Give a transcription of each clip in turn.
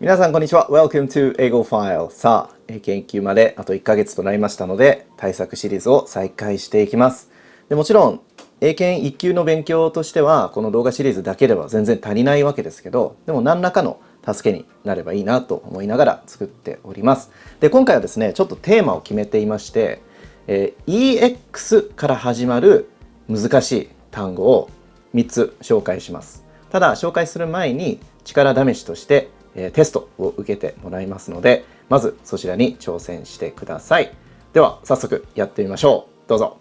皆さんこんにちは。Welcome to 英語ファイル。さあ、英検1級まであと1ヶ月となりましたので、対策シリーズを再開していきます。でもちろん、英検1級の勉強としては、この動画シリーズだけでは全然足りないわけですけど、でも何らかの助けになればいいなと思いながら作っております。で、今回はですね、ちょっとテーマを決めていまして、EX から始まる難しい単語を3つ紹介します。ただ、紹介する前に力試しとして、テストを受けてもらいますので、まずそちらに挑戦してください。では早速やってみましょう。どうぞ。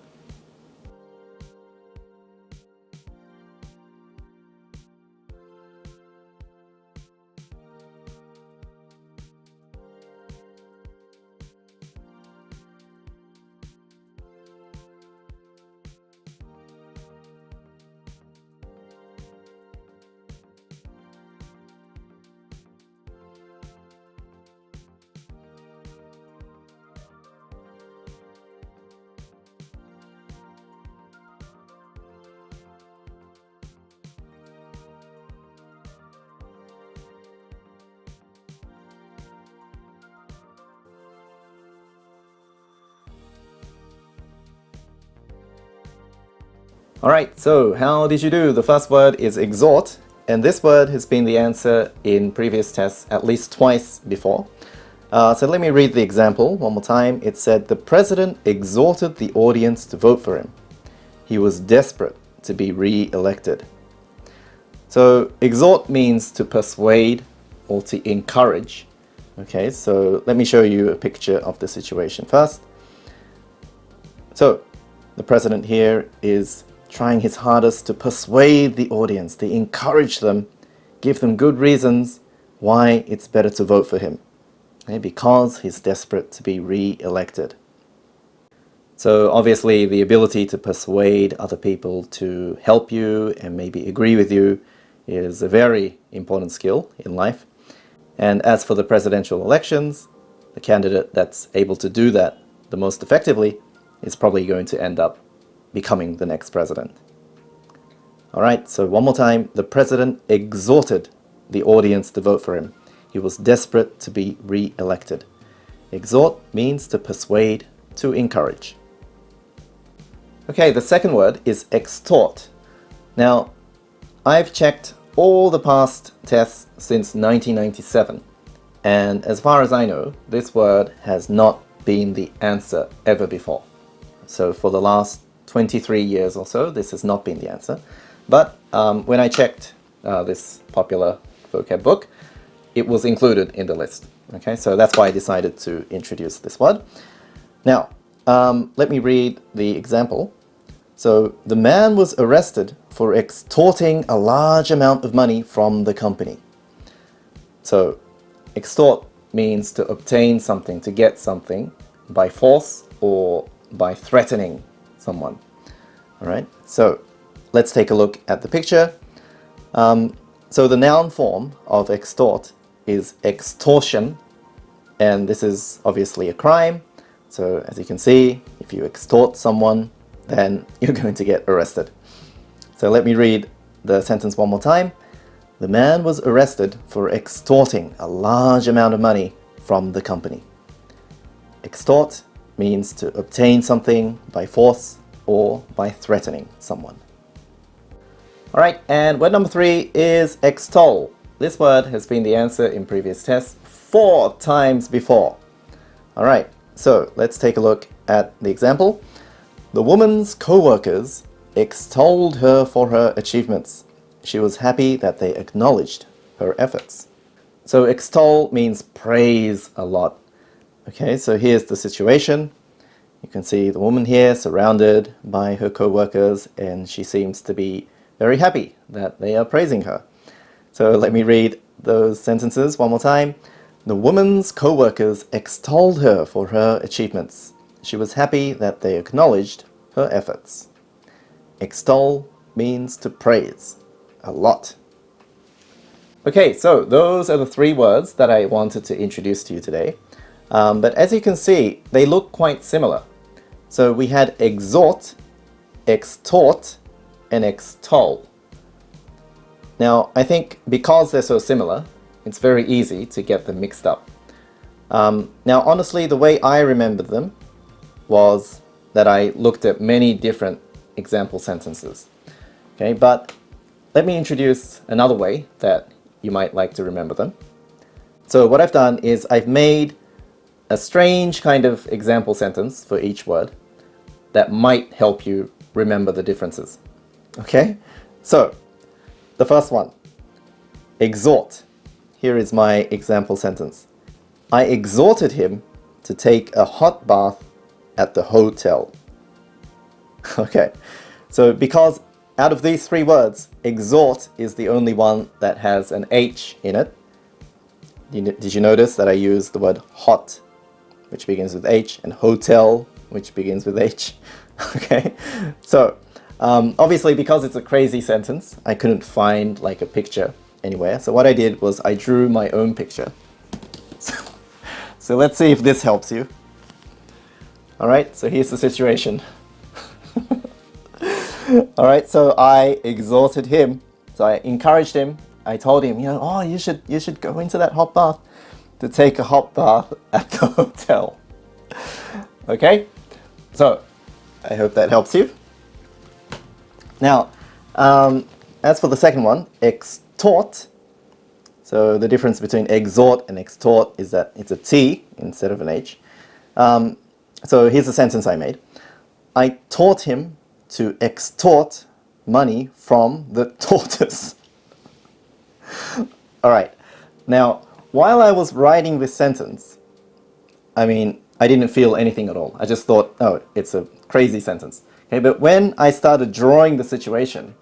Alright, so how did you do? The first word is exhort, and this word has been the answer in previous tests at least twice before. So let me read the example one more time. It said, the president exhorted the audience to vote for him. He was desperate to be re-elected. So exhort means to persuade or to encourage. Okay, so let me show you a picture of the situation first. So the president here is trying his hardest to persuade the audience, to encourage them, give them good reasons why it's better to vote for him. Okay, because he's desperate to be re-elected. So obviously the ability to persuade other people to help you and maybe agree with you is a very important skill in life. And as for the presidential elections, the candidate that's able to do that the most effectively is probably going to end up becoming the next president. Alright, so one more time. The president exhorted the audience to vote for him. He was desperate to be re-elected. Exhort means to persuade, to encourage. Okay, the second word is extort. Now, I've checked all the past tests since 1997, and as far as I know, this word has not been the answer ever before. So for the last 23 years or so, this has not been the answer. But when I checked this popular vocab book, it was included in the list. Okay, so that's why I decided to introduce this word. Now, let me read the example. So, the man was arrested for extorting a large amount of money from the company. So, extort means to obtain something, to get something by force or by threatening someone. Alright, so let's take a look at the picture. So the noun form of extort is extortion, and this is obviously a crime. So as you can see, if you extort someone, then you're going to get arrested. So let me read the sentence one more time. The man was arrested for extorting a large amount of money from the company. Extort means to obtain something by force or by threatening someone. Alright, and word number 3 is extol. This word has been the answer in previous tests 4 times before. Alright, so let's take a look at the example. The woman's co-workers extolled her for her achievements. She was happy that they acknowledged her efforts. So extol means praise a lot. Okay, so here's the situation. You can see the woman here surrounded by her co-workers, and she seems to be very happy that they are praising her. So let me read those sentences one more time. The woman's co-workers extolled her for her achievements. She was happy that they acknowledged her efforts. Extol means to praise a lot. Okay, so those are the 3 words that I wanted to introduce to you today. But as you can see, they look quite similar. So we had exhort, extort, and extol. Now, I think because they're so similar, it's very easy to get them mixed up. Now, honestly, the way I remembered them was that I looked at many different example sentences. Okay, but let me introduce another way that you might like to remember them. So what I've done is I've made a strange kind of example sentence for each word that might help you remember the differences. Okay, so the first one, exhort. Here is my example sentence. I exhorted him to take a hot bath at the hotel. Okay, so because out of these three words, exhort is the only one that has an H in it. Did you notice that I used the word hot, which begins with H, and hotel, which begins with H? Okay, so obviously because it's a crazy sentence, I couldn't find like a picture anywhere. So what I did was I drew my own picture. So let's see if this helps you. Alright, so here's the situation. Alright, so I exhorted him. So I encouraged him. I told him, oh, you should go into that hot bath to take a hot bath at the hotel. Okay, so I hope that helps you. Now, as for the second one, extort. So the difference between exhort and extort is that it's a T instead of an H. So here's the sentence I made. I taught him to extort money from the tortoise. Alright, now while I was writing this sentence, I didn't feel anything at all. I just thought, oh, it's a crazy sentence. Okay, but when I started drawing the situation,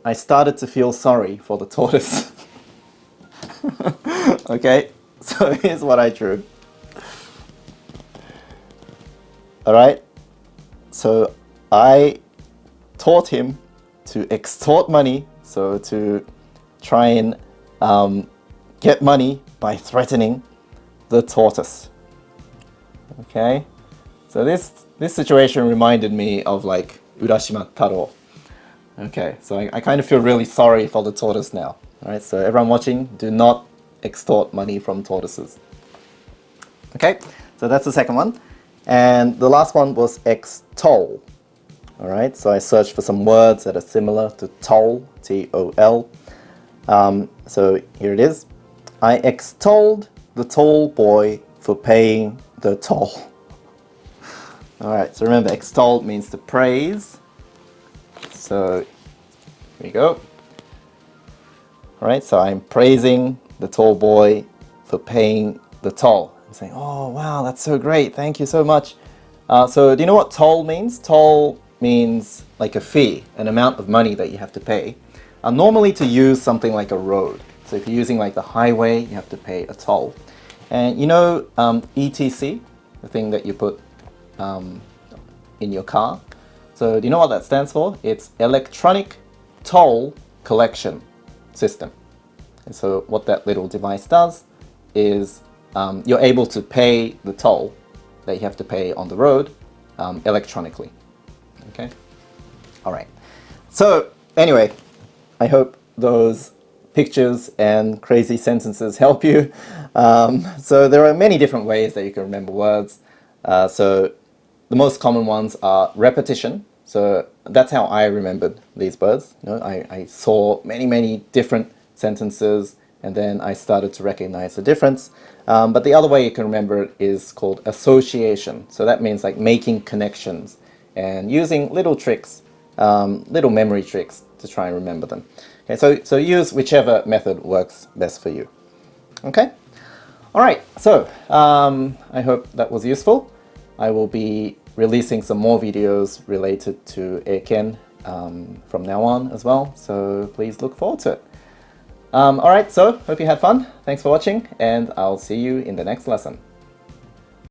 I started to feel sorry for the tortoise. Okay, so here's what I drew. Alright, so I taught him to extort money, so to try and get money by threatening the tortoise. Okay, so this situation reminded me of like Urashima Taro. Okay, so I kind of feel really sorry for the tortoise now. Alright, so everyone watching, do not extort money from tortoises. Okay, so that's the second one. And the last one was extol. Alright, so I searched for some words that are similar to toll, T-O-L. So here it is. I extolled the tall boy for paying the toll. Alright, so remember, extol means to praise. So here we go. Alright, so I'm praising the tall boy for paying the toll. I'm saying, oh wow, that's so great, thank you so much. So do you know what toll means? Toll means like a fee, an amount of money that you have to pay. Normally to use something like a road. So if you're using like the highway, you have to pay a toll. And you know ETC, the thing that you put in your car. So do you know what that stands for? It's electronic toll collection system. And so what that little device does is you're able to pay the toll that you have to pay on the road electronically. Okay? Alright. So anyway, I hope those pictures and crazy sentences help you. So there are many different ways that you can remember words. So the most common ones are repetition. So that's how I remembered these words. You know, I saw many different sentences and then I started to recognize the difference. But the other way you can remember it is called association. So that means like making connections and using little tricks, little memory tricks to try and remember them. Okay, so use whichever method works best for you. Okay? Alright, so I hope that was useful. I will be releasing some more videos related to Eiken from now on as well, so please look forward to it. Alright, so hope you had fun. Thanks for watching, and I'll see you in the next lesson.